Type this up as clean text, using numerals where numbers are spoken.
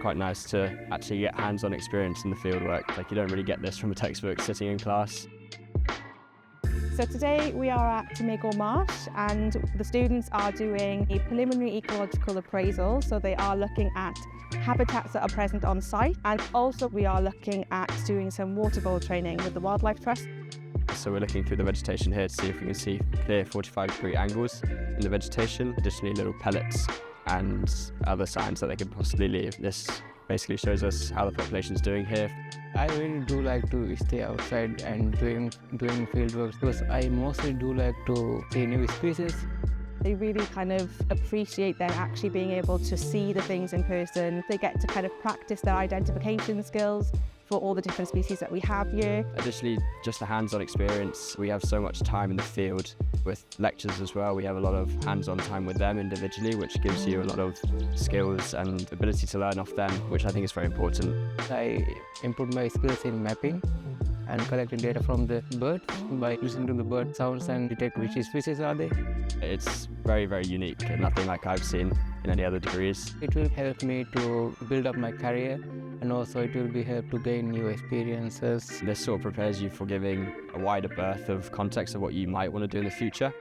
quite nice to actually get hands-on experience in the fieldwork. Like, you don't really get this from a textbook sitting in class. So today we are at Cymru Marsh and the students are doing a preliminary ecological appraisal. So they are looking at habitats that are present on site, and also we are looking at doing some water bowl training with the Wildlife Trust. So we're looking through the vegetation here to see if we can see clear 45-degree angles in the vegetation, additionally little pellets and other signs that they could possibly leave. This basically shows us how the population is doing here. I really do like to stay outside and doing field work because I mostly do like to see new species. They really kind of appreciate then actually being able to see the things in person. They get to kind of practice their identification skills for all the different species that we have here. Additionally, just the hands-on experience. We have so much time in the field with lectures as well. We have a lot of hands-on time with them individually, which gives you a lot of skills and ability to learn off them, which I think is very important. I improved my skills in mapping and collecting data from the birds by listening to the bird sounds and detect which species are they. It's very, very unique and nothing like I've seen in any other degrees. It will help me to build up my career, and also it will be help to gain new experiences. This sort of prepares you for giving a wider berth of context of what you might want to do in the future.